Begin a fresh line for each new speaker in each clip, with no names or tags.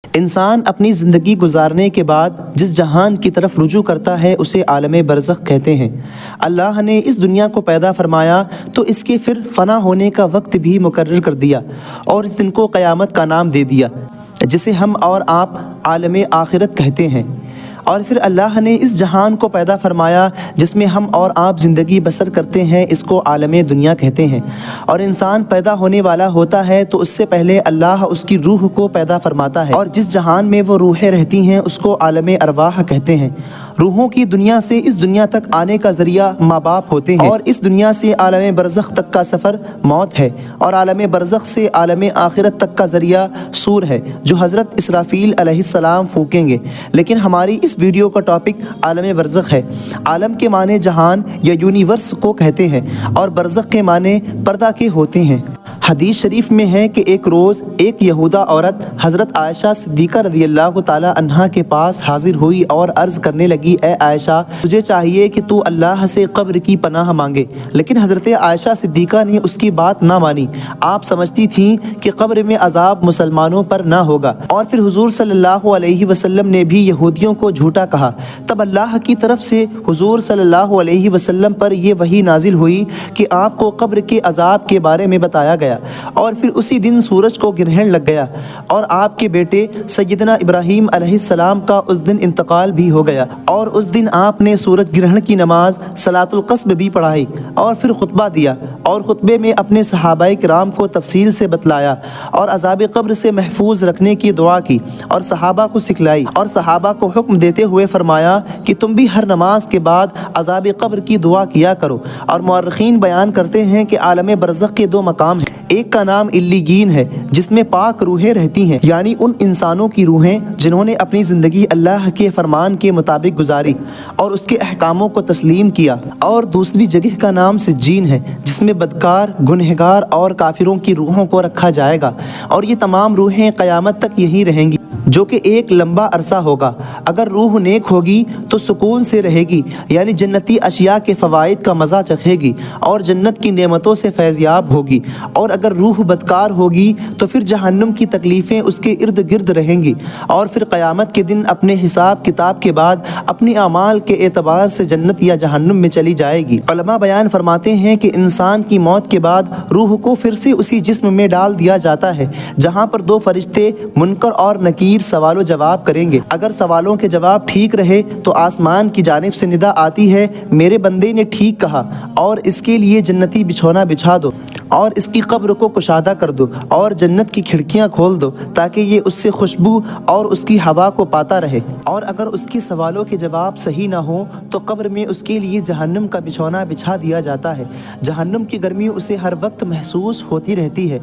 انسان اپنی زندگی گزارنے کے بعد جس جہان کی طرف رجوع کرتا ہے اسے عالم برزخ کہتے ہیں۔ اللہ نے اس دنیا کو پیدا فرمایا تو اس کے پھر فنا ہونے کا وقت بھی مقرر کر دیا اور اس دن کو قیامت کا نام دے دیا، جسے ہم اور آپ عالم آخرت کہتے ہیں۔ اور پھر اللہ نے اس جہان کو پیدا فرمایا جس میں ہم اور آپ زندگی بسر کرتے ہیں، اس کو عالم دنیا کہتے ہیں۔ اور انسان پیدا ہونے والا ہوتا ہے تو اس سے پہلے اللہ اس کی روح کو پیدا فرماتا ہے، اور جس جہان میں وہ روحیں رہتی ہیں اس کو عالم ارواح کہتے ہیں۔ روحوں کی دنیا سے اس دنیا تک آنے کا ذریعہ ماں باپ ہوتے ہیں، اور اس دنیا سے عالم برزخ تک کا سفر موت ہے، اور عالم برزخ سے عالم آخرت تک کا ذریعہ سور ہے جو حضرت اسرافیل علیہ السلام پھونکیں گے۔ لیکن ہماری اس ویڈیو کا ٹاپک عالم برزخ ہے۔ عالم کے معنی جہان یا یونیورس کو کہتے ہیں، اور برزخ کے معنی پردہ کے ہوتے ہیں۔ حدیث شریف میں ہے کہ ایک روز ایک یہودہ عورت حضرت عائشہ صدیقہ رضی اللہ تعالی عنہا کے پاس حاضر ہوئی اور عرض کرنے لگی، اے عائشہ، تجھے چاہیے کہ تو اللہ سے قبر کی پناہ مانگے۔ لیکن حضرت عائشہ صدیقہ نے اس کی بات نہ مانی۔ آپ سمجھتی تھیں کہ قبر میں عذاب مسلمانوں پر نہ ہوگا، اور پھر حضور صلی اللہ علیہ وسلم نے بھی یہودیوں کو جھوٹا کہا۔ تب اللہ کی طرف سے حضور صلی اللہ علیہ وسلم پر یہ وحی نازل ہوئی کہ آپ کو قبر کے عذاب کے بارے میں بتایا گیا، اور پھر اسی دن سورج کو گرہن لگ گیا، اور آپ کے بیٹے سیدنا ابراہیم علیہ السلام کا اس دن انتقال بھی ہو گیا، اور اس دن آپ نے سورج گرہن کی نماز صلاۃ القصب بھی پڑھائی، اور پھر خطبہ دیا، اور خطبے میں اپنے صحابہ کرام کو تفصیل سے بتلایا، اور عذاب قبر سے محفوظ رکھنے کی دعا کی، اور صحابہ کو سکھلائی، اور صحابہ کو حکم دیتے ہوئے فرمایا کہ تم بھی ہر نماز کے بعد عذاب قبر کی دعا کیا کرو۔ اور مورخین بیان کرتے ہیں کہ عالم برزخ کے دو مقام ہیں، ایک کا نام علیین ہے جس میں پاک روحیں رہتی ہیں، یعنی ان انسانوں کی روحیں جنہوں نے اپنی زندگی اللہ کے فرمان کے مطابق گزاری اور اس کے احکاموں کو تسلیم کیا، اور دوسری جگہ کا نام سجین ہے جس میں بدکار، گنہگار اور کافروں کی روحوں کو رکھا جائے گا، اور یہ تمام روحیں قیامت تک یہی رہیں گی، جو کہ ایک لمبا عرصہ ہوگا۔ اگر روح نیک ہوگی تو سکون سے رہے گی، یعنی جنتی اشیاء کے فوائد کا مزہ چکھے گی اور جنت کی نعمتوں سے فیضیاب ہوگی، اور اگر روح بدکار ہوگی تو پھر جہنم کی تکلیفیں اس کے ارد گرد رہیں گی، اور پھر قیامت کے دن اپنے حساب کتاب کے بعد اپنی اعمال کے اعتبار سے جنت یا جہنم میں چلی جائے گی۔ علماء بیان فرماتے ہیں کہ انسان کی موت کے بعد روح کو پھر سے اسی جسم میں ڈال دیا جاتا ہے جہاں پر دو فرشتے منکر اور نکیر سوال و جواب کریں گے۔ اگر سوالوں کے جواب ٹھیک رہے تو آسمان کی جانب سے ندا آتی ہے، میرے بندے نے ٹھیک کہا، اور اس کے لیے جنتی بچھونا بچھا دو، اور اس کی قبر کو کشادہ کر دو، اور جنت کی کھڑکیاں کھول دو تاکہ یہ اس سے خوشبو اور اس کی ہوا کو پاتا رہے۔ اور اگر اس کے سوالوں کے جواب صحیح نہ ہو تو قبر میں اس کے لیے جہنم کا بچھونا بچھا دیا جاتا ہے۔ جہنم کی گرمی اسے ہر وقت محسوس ہوتی رہتی ہے،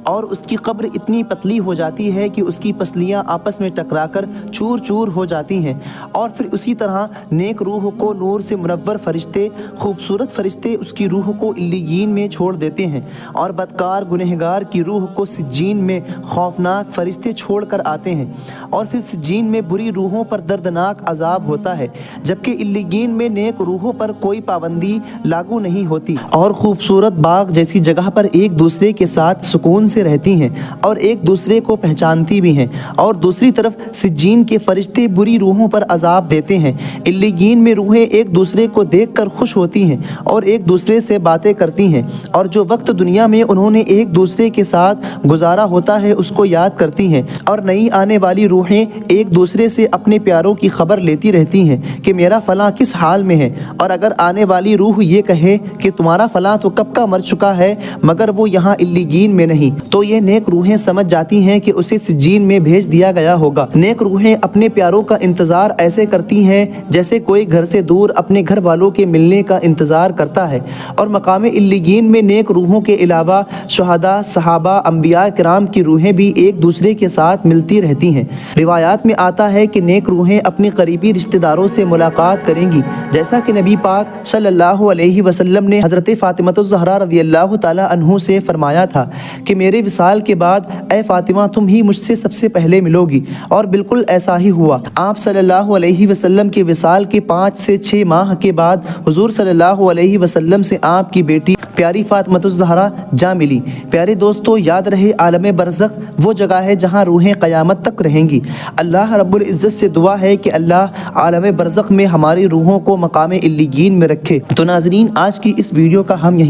اور اس کی قبر اتنی پتلی ہو جاتی ہے کہ اس کی پسلیاں آپس میں ٹکرا کر چور چور ہو جاتی ہیں۔ اور پھر اسی طرح نیک روح کو نور سے منور فرشتے، خوبصورت فرشتے اس کی روح کو علیین میں چھوڑ دیتے ہیں، اور بدکار گنہگار کی روح کو سجین میں خوفناک فرشتے چھوڑ کر آتے ہیں، اور پھر سجین میں بری روحوں پر دردناک عذاب ہوتا ہے، جبکہ علیین میں نیک روحوں پر کوئی پابندی لاگو نہیں ہوتی، اور خوبصورت باغ جیسی جگہ پر ایک دوسرے کے ساتھ سکون سے رہتی ہیں اور ایک دوسرے کو پہچانتی بھی ہیں۔ اور دوسری طرف سجین کے فرشتے بری روحوں پر عذاب دیتے ہیں۔ علیین میں روحیں ایک دوسرے کو دیکھ کر خوش ہوتی ہیں اور ایک دوسرے سے باتیں کرتی ہیں، اور جو وقت دنیا میں انہوں نے ایک دوسرے کے ساتھ گزارا ہوتا ہے اس کو یاد کرتی ہیں، اور نئی آنے والی روحیں ایک دوسرے سے اپنے پیاروں کی خبر لیتی رہتی ہیں کہ میرا فلاں کس حال میں ہے، اور اگر آنے والی روح یہ کہے کہ تمہارا فلاں تو کب کا مر چکا ہے مگر وہ یہاں علیین میں نہیں، تو یہ نیک روحیں سمجھ جاتی ہیں کہ اسے سجین میں بھیج دیا گیا ہوگا۔ نیک روحیں اپنے پیاروں کا انتظار ایسے کرتی ہیں جیسے کوئی گھر سے دور اپنے گھر والوں کے ملنے کا انتظار کرتا ہے، اور مقام علیین میں نیک روحوں کے علاوہ شہداء، صحابہ، انبیاء کرام کی روحیں بھی ایک دوسرے کے ساتھ ملتی رہتی ہیں۔ روایات میں آتا ہے کہ نیک روحیں اپنی قریبی رشتہ داروں سے ملاقات کریں گی، جیسا کہ نبی پاک صلی اللہ علیہ وسلم نے حضرت فاطمہ الزہرا رضی اللہ تعالی عنہ سے فرمایا تھا کہ میرے وصال کے بعد اے فاطمہ تم ہی مجھ سے سب سے پہلے ملو گی، اور بالکل ایسا ہی ہوا۔ آپ صلی اللہ علیہ وسلم کے وصال کے 5 سے 6 ماہ کے بعد حضور صلی اللہ علیہ وسلم سے آپ کی بیٹی پیاری فاطمۃ الزہرا جا ملی۔ پیارے دوستو، یاد رہے عالم برزخ وہ جگہ ہے جہاں روحیں قیامت تک رہیں گی۔ اللہ رب العزت سے دعا ہے کہ اللہ عالم برزخ میں ہماری روحوں کو مقام علیین میں رکھے۔ تو ناظرین، آج کی اس ویڈیو کا ہم یہیں